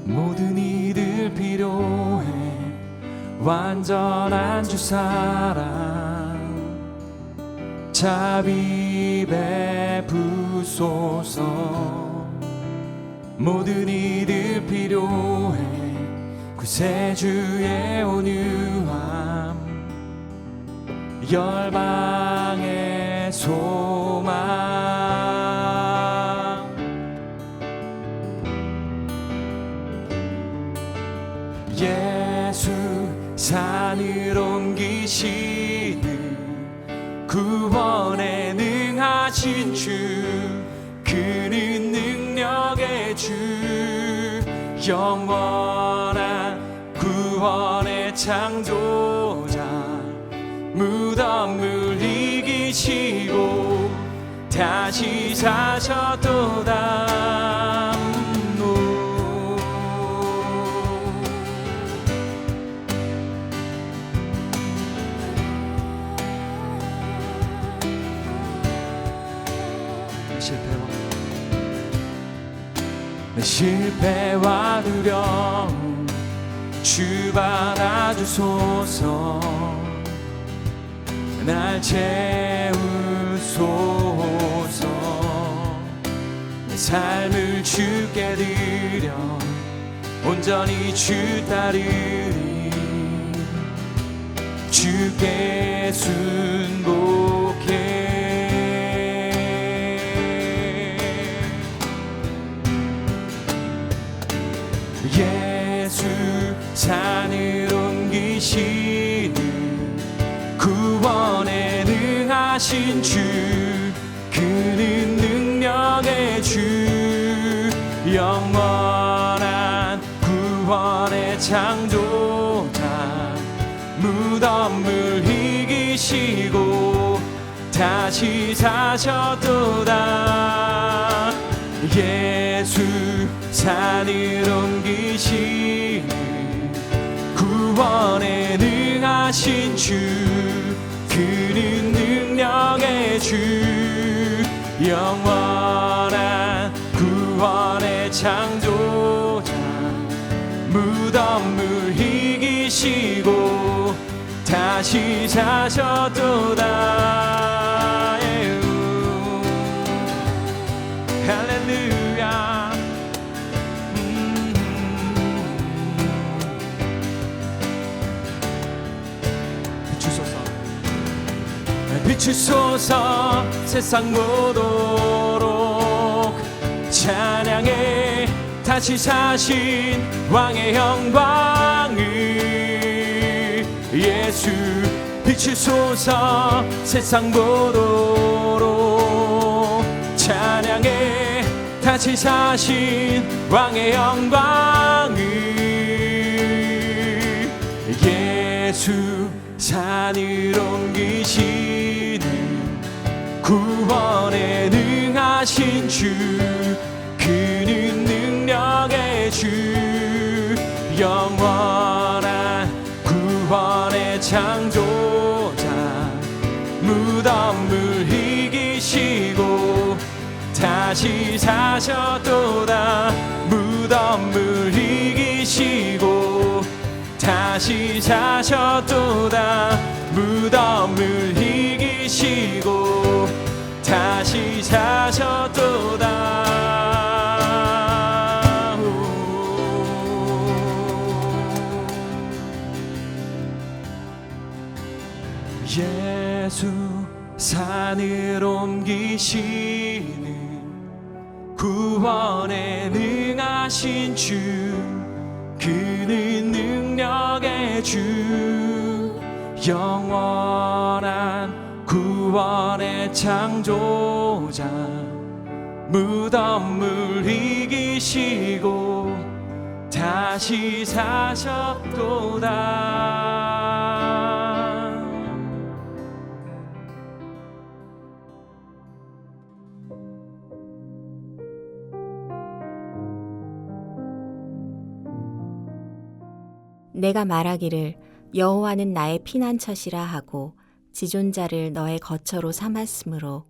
모든 이들 필요해 완전한 주 사랑 자비 베푸소서. 모든 이들 필요해 구세주의 온유함 열방의 소망. 예수 산을 옮기시는 구원에 능하신 주 그는 능력의 주 영원한 구원의 창조자 무덤을 이기시고 다시 사셨도다. 실패와 두려움 주 받아주소서. 날 채우소서. 내 삶을 주께 드려 온전히 주 따르리. 주께 순복해. 예수 산을 옮기시는 구원에 능하신 주 그는 능력의 주 영원한 구원의 창조자 무덤을 이기시고 다시 사셨도다. 예수 산을 옮기시는 구원에 능하신 주 그는 능력의 주 영원한 구원의 창조자 무덤을 이기시고 다시 사셨도다. 할렐루야. 비추소서 세상 모도록 찬양해 다시 사신 왕의 영광을. 예수 비추소서 세상 모도록 찬양해 다시 사신 왕의 영광을. 예수 산을 옮기시는 구원에 능하신 주 그는 능력의 주 영원한 구원의 창조자 무덤을 이기시고 다시 사셨도다. 무덤을 이기시고 다시 사셨도다. 무덤을 이기시고 다시 사셨도다. 예수 산을 옮기시는 구원에 능하신 주 그는 능력의 주 영원한 구원의 창조자 무덤을 이기시고 다시 사셨도다. 내가 말하기를 여호와는 나의 피난처시라 하고 지존자를 너의 거처로 삼았으므로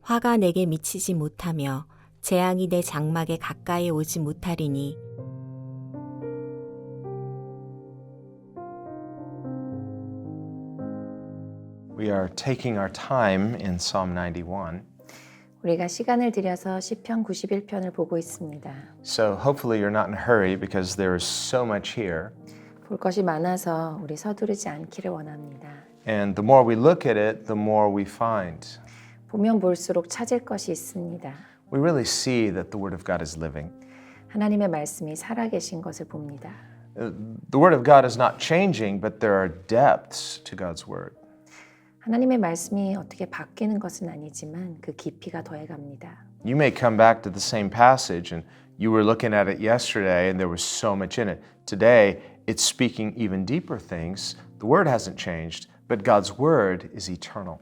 화가 내게 미치지 못하며 재앙이 내 장막에 가까이 오지 못하리니 We are taking our time in Psalm 91. 우리가 시간을 들여서 시편 91편을 보고 있습니다. So hopefully you're not in a hurry because there is so much here. 볼 것이 많아서 우리 서두르지 않기를 원합니다. And the more we look at it, the more we find. 보면 볼수록 찾을 것이 있습니다. We really see that the Word of God is living. 하나님의 말씀이 살아계신 것을 봅니다. The Word of God is not changing, but there are depths to God's Word. 하나님의 말씀이 어떻게 바뀌는 것은 아니지만 그 깊이가 더해갑니다. You may come back to the same passage and you were looking at it yesterday and there was so much in it. Today, it's speaking even deeper things. The Word hasn't changed, but God's Word is eternal.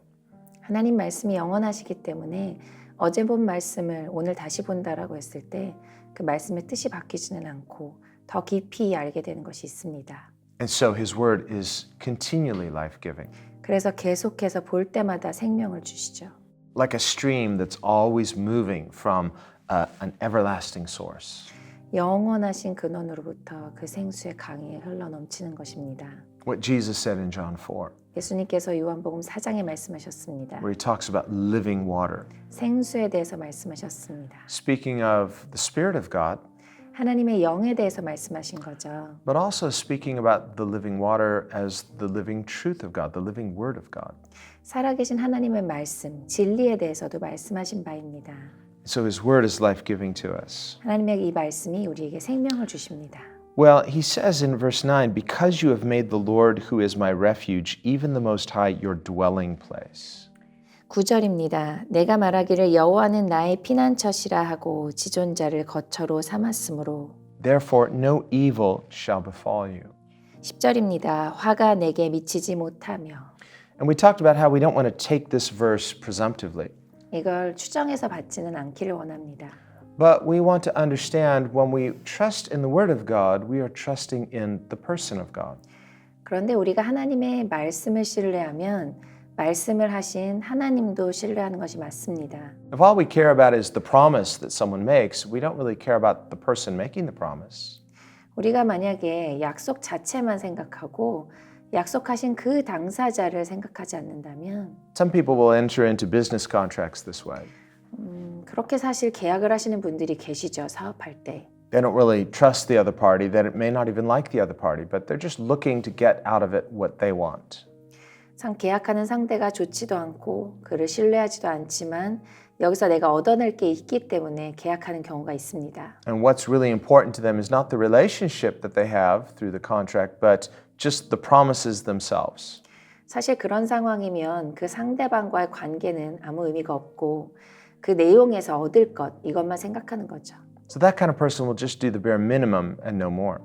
하나님 말씀이 영원하시기 때문에 어제 본 말씀을 오늘 다시 본다라고 했을 때 그 말씀의 뜻이 바뀌지는 않고 더 깊이 알게 되는 것이 있습니다. And so His Word is continually life-giving. 그래서 계속해서 볼 때마다 생명을 주시죠. Like a stream that's always moving from an everlasting source. 영원하신 근원으로부터 그 생수의 강이 흘러 넘치는 것입니다. What Jesus said in John 4, 예수님께서 요한복음 4장에 말씀하셨습니다. where He talks about living water. 생수에 대해서 말씀하셨습니다. Speaking of the Spirit of God, 하나님의 영에 대해서 말씀하신 거죠. but also speaking about the living water as the living truth of God, the living Word of God. 살아계신 하나님의 말씀, 진리에 대해서도 말씀하신 바입니다. So His Word is life-giving to us. 하나님의 이 말씀이 우리에게 생명을 주십니다. Well, He says in verse 9, because you have made the Lord, who is my refuge, even the Most High, your dwelling place. 9절입니다. 내가 말하기를 여호와는 나의 피난처시라 하고 지존자를 거처로 삼았으므로. Therefore, no evil shall befall you. 10절입니다. 화가 내게 미치지 못하며. And we talked about how we don't want to take this verse presumptively. 이걸 추정해서 받지는 않기를 원합니다. But we want to understand when we trust in the Word of God, we are trusting in the person of God. 그런데 우리가 하나님의 말씀을 신뢰하면 말씀을 하신 하나님도 신뢰하는 것이 맞습니다. If all we care about is the promise that someone makes, we don't really care about the person making the promise. 우리가 만약에 약속 자체만 생각하고 약속하신 그 당사자를 생각하지 않는다면 Some people will enter into business contracts this way. 그렇게 사실 계약을 하시는 분들이 계시죠. 사업할 때. They don't really trust the other party, that it may not even like the other party, but they're just looking to get out of it what they want. 계약하는 상대가 좋지도 않고 그를 신뢰하지도 않지만 여기서 내가 얻어낼 게 있기 때문에 계약하는 경우가 있습니다. And what's really important to them is not the relationship that they have through the contract, but just the promises themselves. 사실 그런 상황이면 그 상대방과의 관계는 아무 의미가 없고 그 내용에서 얻을 것 이것만 생각하는 거죠. So that kind of person will just do the bare minimum and no more.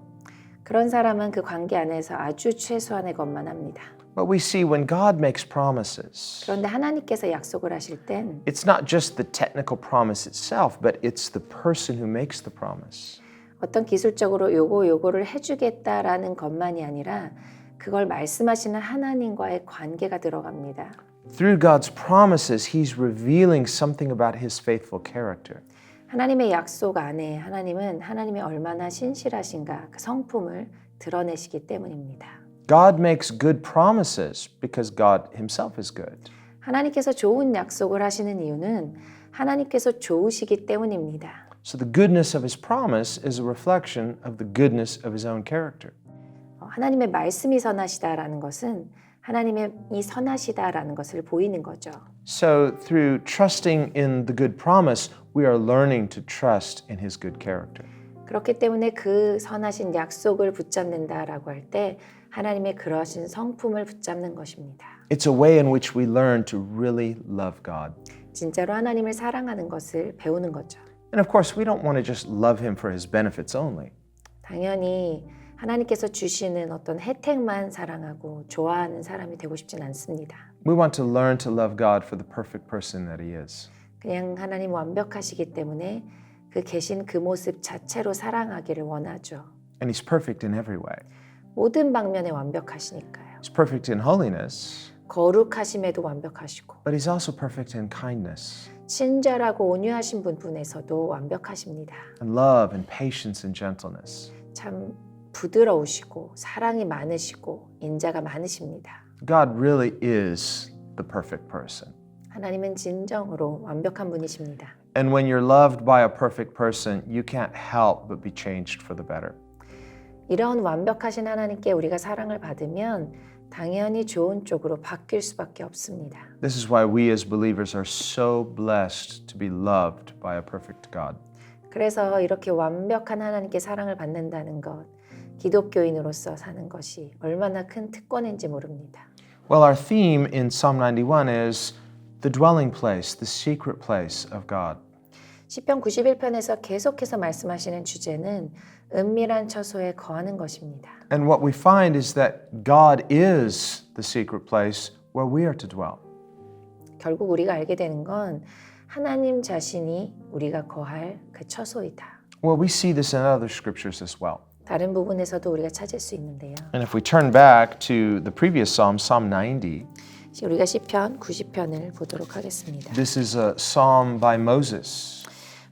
그런 사람은 그 관계 안에서 아주 최소한의 것만 합니다. But we see when God makes promises, 그런데 하나님께서 약속을 하실 땐 it's not just the technical promise itself, but it's the person who makes the promise. 어떤 기술적으로 요거를 해주겠다라는 것만이 아니라 그걸 말씀하시는 하나님과의 관계가 들어갑니다. Through God's promises, He's revealing something about His faithful character. 하나님의 약속 안에 하나님은 하나님이 얼마나 신실하신가 그 성품을 드러내시기 때문입니다. God makes good promises because God Himself is good. 하나님께서 좋은 약속을 하시는 이유는 하나님께서 좋으시기 때문입니다. So the goodness of His promise is a reflection of the goodness of His own character. 하나님의 말씀이 선하시다라는 것은 하나님이 선하시다라는 것을 보이는 거죠. So through trusting in the good promise, we are learning to trust in His good character. 그렇기 때문에 그 선하신 약속을 붙잡는다라고 할 때 하나님의 그러신 성품을 붙잡는 것입니다. It's a way in which we learn to really love God. 진짜로 하나님을 사랑하는 것을 배우는 거죠. And of course, we don't want to just love Him for His benefits only. 당연히 하나님께서 주시는 어떤 혜택만 사랑하고 좋아하는 사람이 되고 싶진 않습니다. We want to learn to love God for the perfect person that He is. 그냥 하나님 완벽하시기 때문에 그 계신 그 모습 자체로 사랑하기를 원하죠. And He's perfect in every way. 모든 방면에 완벽하시니까요. He's perfect in holiness, 거룩하심에도 완벽하시고 but He's also perfect in kindness 친절하고 온유하신 분에서도 완벽하십니다. and love and patience and gentleness. 참 부드러우시고 사랑이 많으시고 인자가 많으십니다. God really is the perfect person. 하나님은 진정으로 완벽한 분이십니다. And when you're loved by a perfect person, you can't help but be changed for the better. 이런 완벽하신 하나님께 우리가 사랑을 받으면 당연히 좋은 쪽으로 바뀔 수밖에 없습니다. This is why we as believers are so blessed to be loved by a perfect God. 그래서 이렇게 완벽한 하나님께 사랑을 받는다는 것, 기독교인으로서 사는 것이 얼마나 큰 특권인지 모릅니다. Well, our theme in Psalm 91 is the dwelling place, the secret place of God. 시편 91편에서 계속해서 말씀하시는 주제는 은밀한 처소에 거하는 것입니다. And what we find is that God is the secret place where we are to dwell. 결국 우리가 알게 되는 건 하나님 자신이 우리가 거할 그 처소이다. Well, we see this in other scriptures as well. 다른 부분에서도 우리가 찾을 수 있는데요. And if we turn back to the previous psalm, Psalm 90, 우리가 시편 90편을 보도록 하겠습니다. this is a psalm by Moses.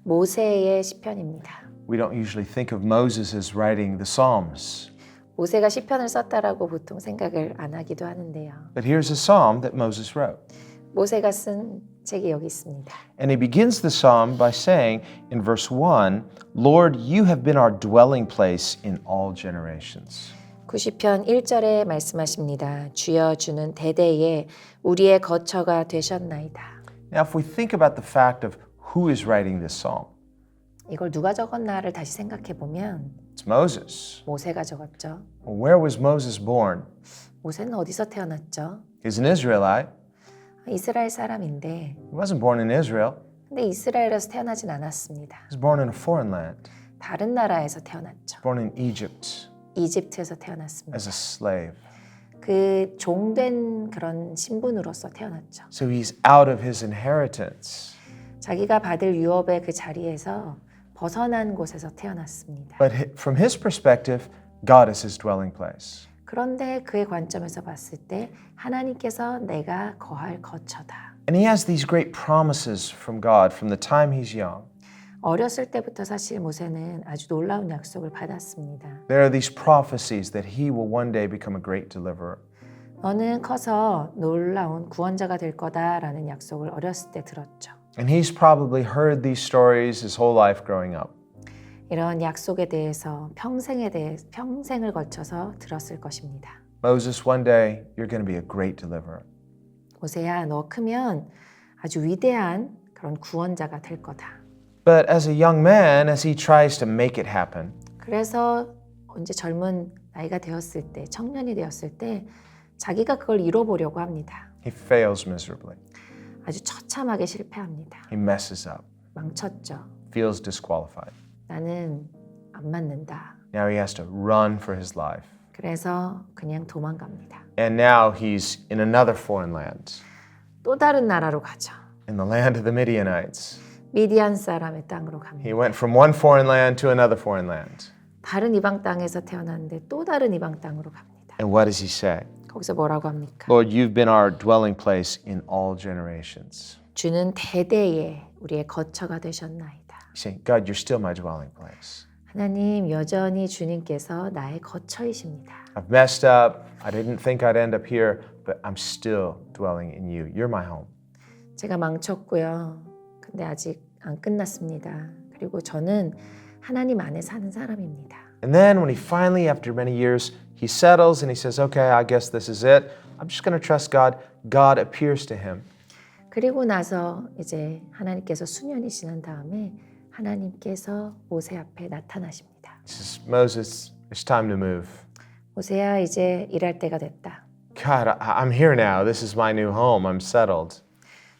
모세의 시편입니다. We don't usually think of Moses as writing the Psalms. 모세가 시편을 썼다라고 보통 생각을 안 하기도 하는데요. But here's a psalm that Moses wrote. 모세가 쓴 책이 여기 있습니다. And he begins the psalm by saying in verse 1, Lord, you have been our dwelling place in all generations. 90편 1절에 말씀하십니다. 주여 주는 대대에 우리의 거처가 되셨나이다. Now, if we think about the fact of who is writing this psalm, 이걸 누가 적었나를 다시 생각해 보면 it's Moses. 모세가 적었죠. Well, where was Moses born? 모세는 어디서 태어났죠? He's an Israelite. 이스라엘 사람인데 He wasn't born in Israel. 근데 이스라엘에서 태어나진 않았습니다. He was born in a foreign land, 다른 나라에서 태어났죠. born in Egypt 이집트에서 태어났습니다. as a slave. 그 종된 그런 신분으로서 태어났죠. So he's out of his inheritance. 자기가 받을 유업의 그 자리에서 벗어난 곳에서 태어났습니다. But from his perspective, God is his dwelling place. 그런데 그의 관점에서 봤을 때 하나님께서 내가 거할 거처다. And he has these great promises from God from the time he's young. 어렸을 때부터 사실 모세는 아주 놀라운 약속을 받았습니다. There are these prophecies that he will one day become a great deliverer. 너는 커서 놀라운 구원자가 될 거다라는 약속을 어렸을 때 들었죠. And he's probably heard these stories his whole life growing up. 이런 약속에 대해서 평생을 걸쳐서 들었을 것입니다. Moses, one day you're going to be a great deliverer. 모세야, 너 크면 아주 위대한 그런 구원자가 될 거다. But as a young man, as he tries to make it happen, 그래서 이제 젊은 나이가 되었을 때, 청년이 되었을 때 자기가 그걸 이뤄보려고 합니다. he fails miserably. 아주 처참하게 실패합니다. He messes up, 망쳤죠. feels disqualified. 나는 안 맞는다. Now he has to run for his life. 그래서 그냥 도망갑니다. And now he's in another foreign land, 또 다른 나라로 가죠. in the land of the Midianites. 미디안 사람의 땅으로 갑니다. He went from one foreign land to another foreign land. 다른 이방 땅에서 태어났는데 또 다른 이방 땅으로 갑니다. And what does he say? 거기서 뭐라고 합니까? Lord, you've been our dwelling place in all generations. 주는 대대에 우리의 거처가 되셨나이다. He's saying, God, you're still my dwelling place. 하나님 여전히 주님께서 나의 거처이십니다. I've messed up. I didn't think I'd end up here, but I'm still dwelling in you. You're my home. 제가 망쳤고요. 근데 아직 안 끝났습니다. 그리고 저는 하나님 안에 사는 사람입니다. And then when he finally, after many years, he settles and he says, okay, I guess this is it. I'm just going to trust God. God appears to him. 그리고 나서 이제 하나님께서 수년이 지난 다음에 하나님께서 모세 앞에 나타나십니다. He says, Moses, it's time to move. 모세야, 이제 일할 때가 됐다. God, I'm here now. This is my new home. I'm settled.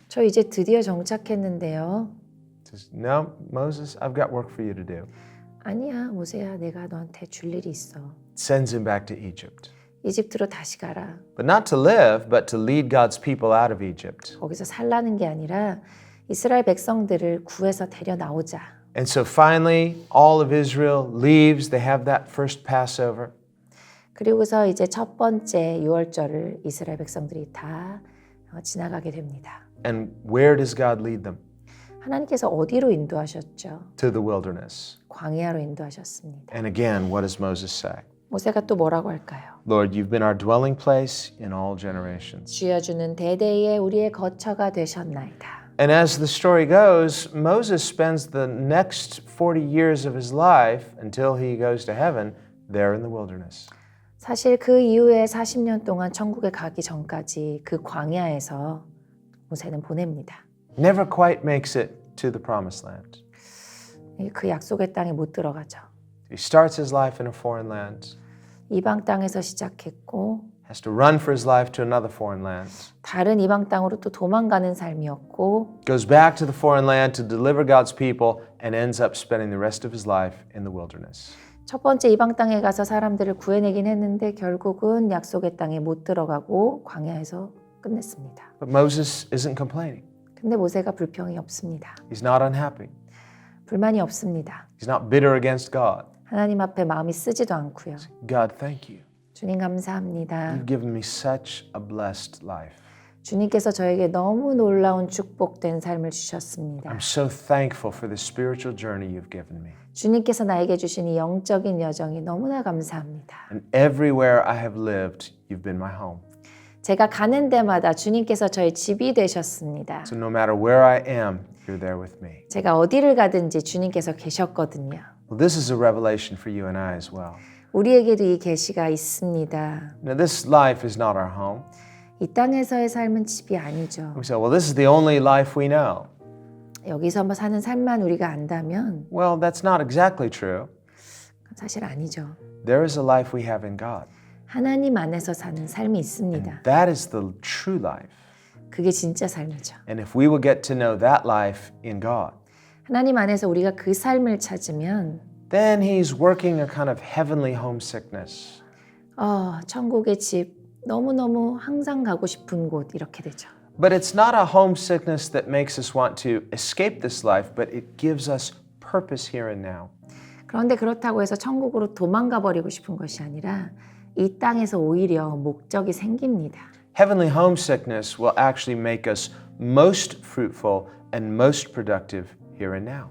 저 이제 드디어 정착했는데요. He says, no, Moses, I've got work for you to do. 아니야, 모세야, 내가 너한테 줄 일이 있어. Sends him back to Egypt. 이집트로 다시 가라. But not to live, but to lead God's people out of Egypt. 거기서 살라는 게 아니라 이스라엘 백성들을 구해서 데려 나오자. And so finally, all of Israel leaves. They have that first Passover. 그리고서 이제 첫 번째 유월절을 이스라엘 백성들이 다 지나가게 됩니다. And where does God lead them? 하나님께서 어디로 인도하셨죠? To the wilderness. 광야로 인도하셨습니다. And again, what does Moses say? 모세가 또 뭐라고 할까요? Lord, you've been our dwelling place in all generations. 주여 주는 대대에 우리의 거처가 되셨나이다. And as the story goes, Moses spends the next 40 years of his life until he goes to heaven there in the wilderness. 사실 그 이후에 40년 동안 천국에 가기 전까지 그 광야에서 모세는 보냅니다. Never quite makes it to the promised land. 그 약속의 땅에 못 들어가죠. He starts his life in a foreign land, 이방 땅에서 시작했고 has to run for his life to another foreign land, 다른 이방 땅으로 또 도망가는 삶이었고 goes back to the foreign land to deliver God's people, and ends up spending the rest of his life in the wilderness. 첫 번째 이방 땅에 가서 사람들을 구해내긴 했는데 결국은 약속의 땅에 못 들어가고 광야에서 끝냈습니다. But Moses isn't complaining. 근데 모세가 불평이 없습니다. He's not unhappy. 불만이 없습니다. He's not bitter against God. 하나님 앞에 마음이 쓰지도 않고요. God, thank you. 주님 감사합니다. You've given me such a blessed life. 주님께서 저에게 너무 놀라운 축복된 삶을 주셨습니다. I'm so thankful for the spiritual journey you've given me. 주님께서 나에게 주신 이 영적인 여정이 너무나 감사합니다. And everywhere I have lived, you've been my home. 제가 가는 데마다 주님께서 저의 집이 되셨습니다. So no matter where I am, you're there with me. 제가 어디를 가든지 주님께서 계셨거든요. Well, this is a revelation for you and I as well. 우리에게도 이 계시가 있습니다. Now, this life is not our home. 이 땅에서의 삶은 집이 아니죠. We say, well, this is the only life we know. 여기서 뭐 사는 삶만 우리가 안다면 Well, that's not exactly true. 사실 아니죠. There is a life we have in God. 하나님 안에서 사는 삶이 있습니다. That is the true life. 그게 진짜 삶이죠. And if we will get to know that life in God, 하나님 안에서 우리가 그 삶을 찾으면 then He's working a kind of heavenly homesickness. 천국의 집 너무너무 항상 가고 싶은 곳 이렇게 되죠. But it's not a homesickness that makes us want to escape this life, but it gives us purpose here and now. 그런데 그렇다고 해서 천국으로 도망가 버리고 싶은 것이 아니라 이 땅에서 오히려 목적이 생깁니다. Heavenly homesickness will actually make us most fruitful and most productive here and now.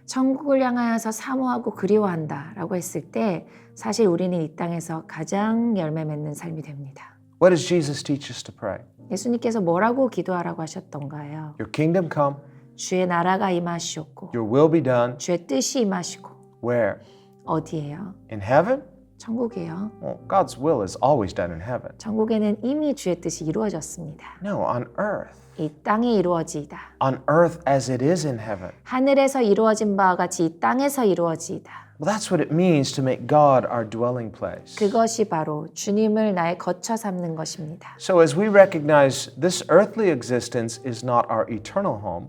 천국을 향하여서 사모하고 그리워한다라고 했을 때 사실 우리는 이 땅에서 가장 열매 맺는 삶이 됩니다. What does Jesus teach us to pray? 예수님께서 뭐라고 기도하라고 하셨던가요? Your kingdom come, 주의 나라가 임하시옵고 your will be done. 주의 뜻이 임하시고 Where? 어디예요? In heaven? 천국이에요. Well, God's will is always done in heaven. 천국에는 이미 주의 뜻이 이루어졌습니다. No, on earth. 이 땅에 이루어지이다. On earth as it is in heaven. 하늘에서 이루어진 바와 같이 이 땅에서 이루어지이다. Well, that's what it means to make God our dwelling place. 그것이 바로 주님을 나의 거처 삼는 것입니다. So as we recognize this earthly existence is not our eternal home,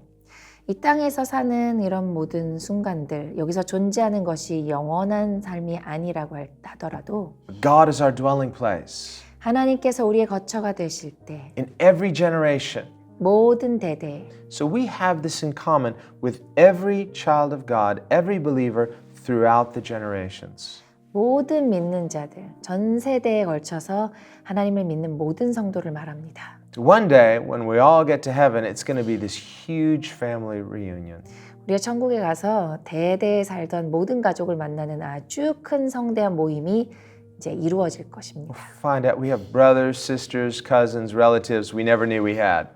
이 땅에서 사는 이런 모든 순간들, 여기서 존재하는 것이 영원한 삶이 아니라고 하더라도 God is our dwelling place. 하나님께서 우리의 거처가 되실 때 In every generation. 모든 대대에 So we have this in common with every child of God, every believer throughout the generations. 모든 믿는 자들, 전 세대에 걸쳐서 하나님을 믿는 모든 성도를 말합니다. One day, when we all get to heaven, it's going to be this huge family reunion. 우리가 천국에 가서 대대에 살던 모든 가족을 만나는 아주 큰 성대한 모임이 이제 이루어질 것입니다. Find out we have brothers, sisters, cousins, relatives we never knew we had.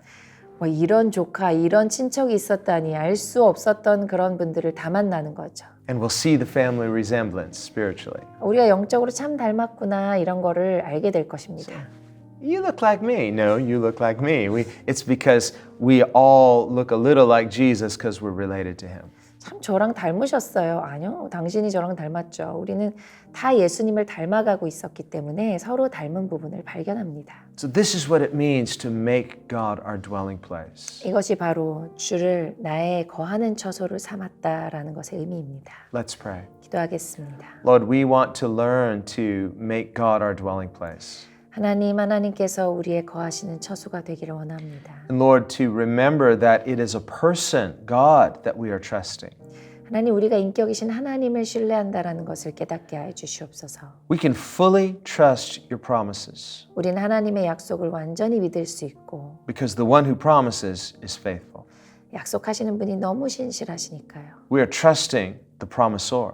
뭐 이런 조카, 이런 친척이 있었다니 알 수 없었던 그런 분들을 다 만나는 거죠. And we'll see the family resemblance spiritually. 우리가 영적으로 참 닮았구나 이런 거를 알게 될 것입니다. You look like me. No, you look like me. It's because we all look a little like Jesus because we're related to him. 참 저랑 닮으셨어요. 아니요, 당신이 저랑 닮았죠. 우리는 다 예수님을 닮아가고 있었기 때문에 서로 닮은 부분을 발견합니다. So this is what it means to make God our dwelling place. 이것이 바로 주를 나의 거하는 처소를 삼았다라는 것의 의미입니다. Let's pray. 기도하겠습니다. Lord, we want to learn to make God our dwelling place. 하나님께서 우리의 거하시는 처소가 되기를 원합니다. And Lord, to remember that it is a person, God, that we are trusting. 하나님, 우리가 인격이신 하나님을 신뢰한다라는 것을 깨닫게 하여 주시옵소서. We can fully trust your promises 우리는 하나님의 약속을 완전히 믿을 수 있고 because the one who promises is faithful. 약속하시는 분이 너무 신실하시니까요. We are trusting the promisor.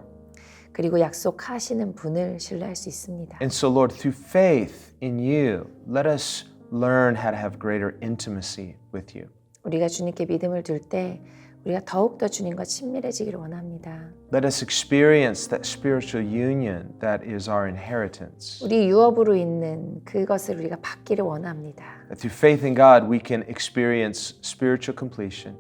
그리고 약속하시는 분을 신뢰할 수 있습니다. And so, Lord, through faith in you, let us learn how to have greater intimacy with you. 우리가 주님께 믿음을 둘 때 우리가 더욱더 주님과 친밀해지기를 원합니다. Let us experience that spiritual union that is our inheritance. 우리 유업으로 있는 그것을 우리가 받기를 원합니다. That through faith in God, we can experience spiritual completion,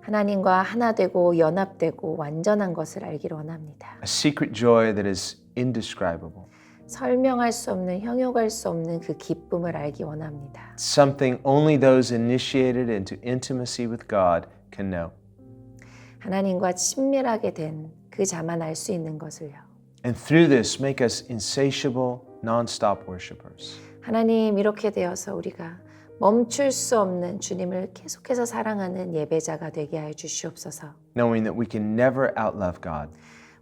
하나님과 하나 되고 연합되고 완전한 것을 알기를 원합니다. a secret joy that is indescribable, 설명할 수 없는, 형용할 수 없는 그 기쁨을 알기 원합니다. something only those initiated into intimacy with God can know. 하나님과 친밀하게 된 그 자만 알 수 있는 것을요. And through this, make us insatiable, non-stop worshipers. 하나님, 이렇게 되어서 우리가 멈출 수 없는 주님을 계속해서 사랑하는 예배자가 되게 하여 주시옵소서. Knowing that we can never outlove God.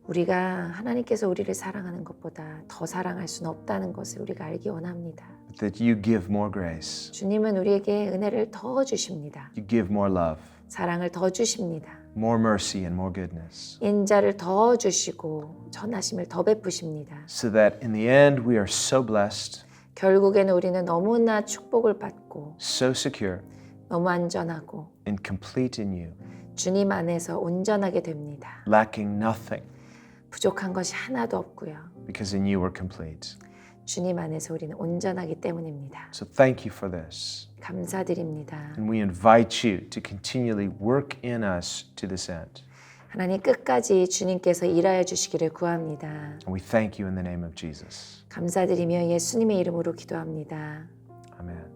우리가 하나님께서 우리를 사랑하는 것보다 더 사랑할 수는 없다는 것을 우리가 알기 원합니다. That you give more grace, 주님은 우리에게 은혜를 더 주십니다. you give more love, 사랑을 더 주십니다. more mercy and more goodness, 인자를 더 주시고 전하심을 더 베푸십니다. so that in the end we are so blessed, 결국에는 우리는 너무나 축복을 받고 so secure, 너무 안전하고 and complete in you, 주님 안에서 온전하게 됩니다. lacking nothing, 부족한 것이 하나도 없고요. because in you we're complete. 주님 안에서 우리는 온전하기 때문입니다. So thank you for this. 감사드립니다. And we invite you to continually work in us to this end. 하나님 끝까지 주님께서 일하여 주시기를 구합니다. And we thank you in the name of Jesus. 감사드리며 예수님의 이름으로 기도합니다. Amen.